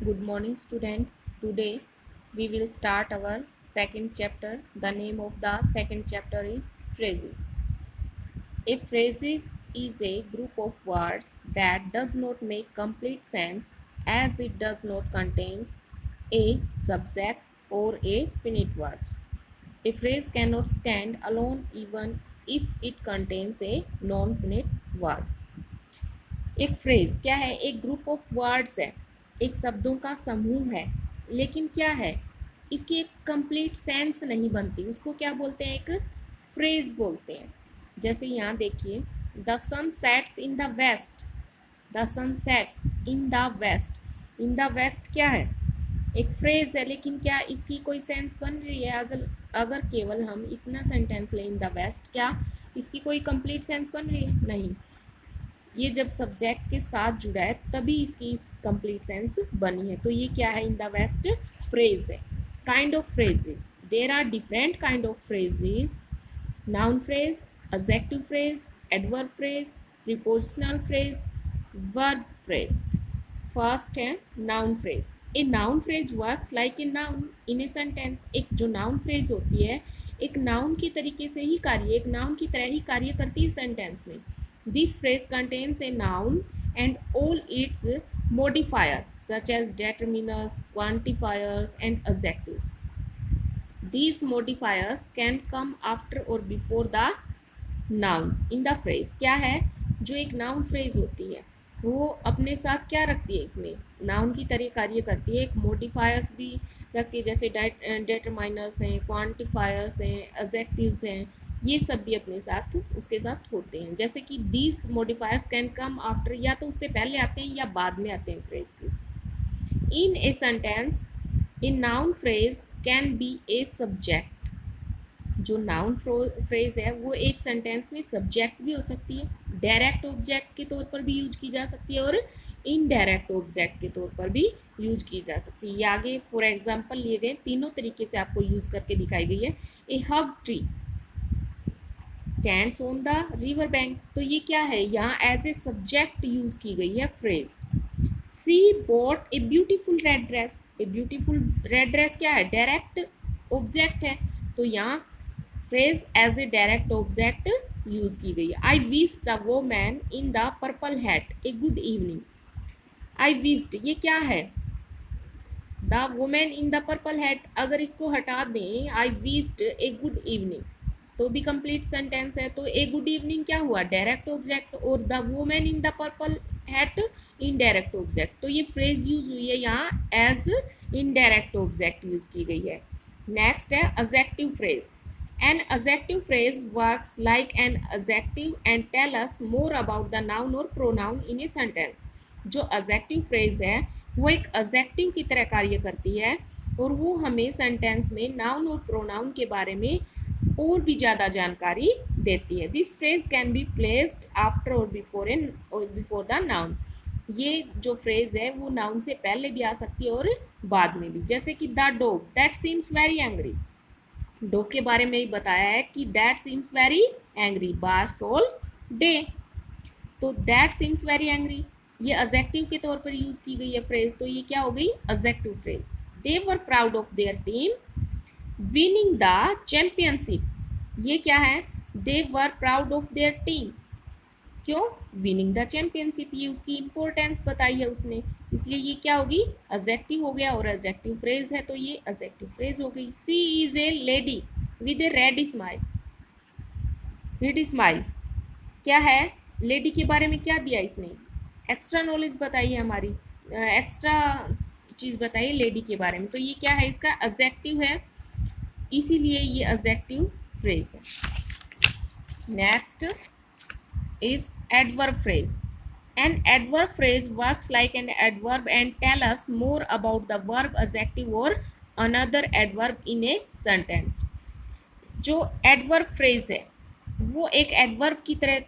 Good morning, students. Today we will start our second chapter. The name of the second chapter is phrases. A phrase is a group of words that does not make complete sense as it does not contain a subject or a finite verb. A phrase cannot stand alone even if it contains a non-finite verb. एक phrase क्या है? एक group of words है, एक शब्दों का समूह है, लेकिन क्या है, इसकी एक कंप्लीट सेंस नहीं बनती, उसको क्या बोलते हैं? एक फ्रेज बोलते हैं। जैसे यहाँ देखिए, the sun sets in the west, the sun sets in the west. In the west क्या है? एक फ्रेज है, लेकिन क्या इसकी कोई सेंस बन रही है? अगर केवल हम इतना सेंटेंस लें, इन द वेस्ट, क्या इसकी कोई कंप्लीट सेंस बन रही है? नहीं। ये जब सब्जेक्ट के साथ जुड़ा है तभी इसकी कंप्लीट सेंस बनी है। तो ये क्या है? इन द वेस्ट फ्रेज है। Kind of phrases, there are different kind of phrases: noun phrase, adjective phrase, adverb phrase, prepositional phrase, verb phrase. First है noun phrase. A noun phrase works like a noun in a sentence. एक जो noun phrase होती है, एक noun की तरीके से ही कार्य, एक नाउन की तरह ही कार्य करती है सेंटेंस में। This phrase contains a noun and all its modifiers such as determiners, quantifiers and adjectives. These modifiers can come after or before the noun in the phrase. क्या है? जो एक नाउन फ्रेज होती है वो अपने साथ क्या रखती है? इसमें नाउन की तरह कार्य करती है। एक मॉडिफायर्स भी रखती है, जैसे डेटरमाइनर्स हैं, क्वांटिफायर्स हैं, एडजेक्टिव्स हैं, ये सब भी अपने साथ उसके साथ होते हैं। जैसे कि these modifiers can come after, या तो उससे पहले आते हैं या बाद में आते हैं फ्रेज के। In a sentence a noun phrase can be a subject. जो नाउन फ्रेज है वो एक सेंटेंस में सब्जेक्ट भी हो सकती है, डायरेक्ट ऑब्जेक्ट के तौर पर भी यूज की जा सकती है और इनडायरेक्ट ऑब्जेक्ट के तौर पर भी यूज की जा सकती है। ये आगे फॉर एग्जांपल लिए गए तीनों तरीके से आपको यूज करके दिखाई गई है। A huge tree stands on the river bank. तो ये क्या है? यहाँ एज ए सब्जेक्ट यूज की गई है phrase. She bought a beautiful red dress. A beautiful red dress क्या है? डायरेक्ट ऑब्जेक्ट है, तो यहाँ phrase as a direct object use की गई है। I wish the woman in the purple hat a good evening. I wished, ये क्या है? The woman in the purple hat. अगर इसको हटा दें, I wished a good evening, तो भी कंप्लीट सेंटेंस है। तो ए गुड इवनिंग क्या हुआ? डायरेक्ट ऑब्जेक्ट, और the women in the purple hat indirect object. तो ये फ्रेज यूज हुई है यहाँ एज इनडायरेक्ट ऑब्जेक्ट यूज की गई है। नेक्स्ट है adjective phrase. An adjective phrase works like an adjective and tell us more about the noun और प्रोनाउन इन ए सेंटेंस। जो एडजेक्टिव फ्रेज है वो एक एडजेक्टिव की तरह कार्य करती है और वो हमें सेंटेंस में नाउन और प्रोनाउन के बारे में और भी ज़्यादा जानकारी देती है। This phrase can be placed after और बिफोर द नाउन। ये जो फ्रेज है वो नाउन से पहले भी आ सकती है और बाद में भी। जैसे कि the dog that seems very angry. Dog के बारे में ही बताया है कि that seems very angry barks all day. तो दैट सीम्स वेरी एंग्री ये एडजेक्टिव के तौर पर यूज की गई है फ्रेज। तो ये क्या हो गई? Adjective phrase. They were proud of their team winning the championship. ये क्या है? दे वर प्राउड ऑफ देयर टीम। क्यों? विनिंग द चैंपियनशिप, ये उसकी इंपॉर्टेंस बताई है उसने, इसलिए ये क्या होगी? एडजेक्टिव हो गया और एडजेक्टिव फ्रेज है तो ये एडजेक्टिव फ्रेज हो गई। She is a lady with a red smile. Red smile क्या है? लेडी के बारे में क्या दिया इसने? एक्स्ट्रा नॉलेज बताई है, हमारी एक्स्ट्रा चीज़ बताई है लेडी के बारे में। तो ये क्या है? इसका एडजेक्टिव है, इसीलिए ये एडजेक्टिव फ्रेज है। Next is adverb phrase. An adverb phrase works like an adverb and tell us more about the verb, adjective और another adverb in a sentence. जो एडवर्ब फ्रेज है वो एक एडवर्ब की तरह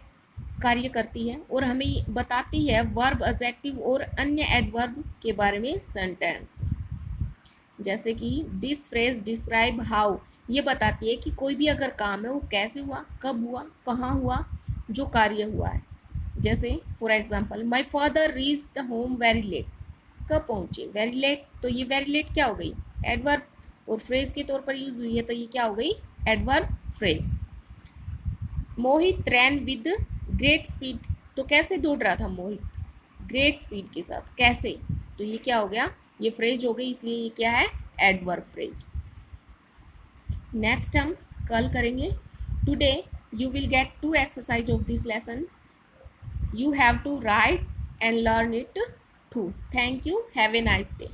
कार्य करती है और हमें बताती है वर्ब, एडजेक्टिव और अन्य एडवर्ब के बारे में सेंटेंस। जैसे कि दिस फ्रेज डिस्क्राइब हाउ, ये बताती है कि कोई भी अगर काम है वो कैसे हुआ, कब हुआ, कहाँ हुआ, जो कार्य हुआ है। जैसे for example my father reached the home very late. कब पहुंचे, वेरी लेट, तो ये वेरी लेट क्या हो गई, एडवर्ब, और फ्रेज के तौर पर यूज हुई है तो ये क्या हो गई, adverb phrase. Mohit ran with great speed, तो कैसे दौड़ रहा था मोहित, ग्रेट स्पीड के साथ, कैसे, तो ये क्या हो गया, ये फ्रेज हो गई, इसलिए ये क्या है, एडवर्ब फ्रेज। नेक्स्ट हम कल करेंगे। Today you will get 2 exercise of this lesson. You have to write and learn it too. Thank you. Have a nice day.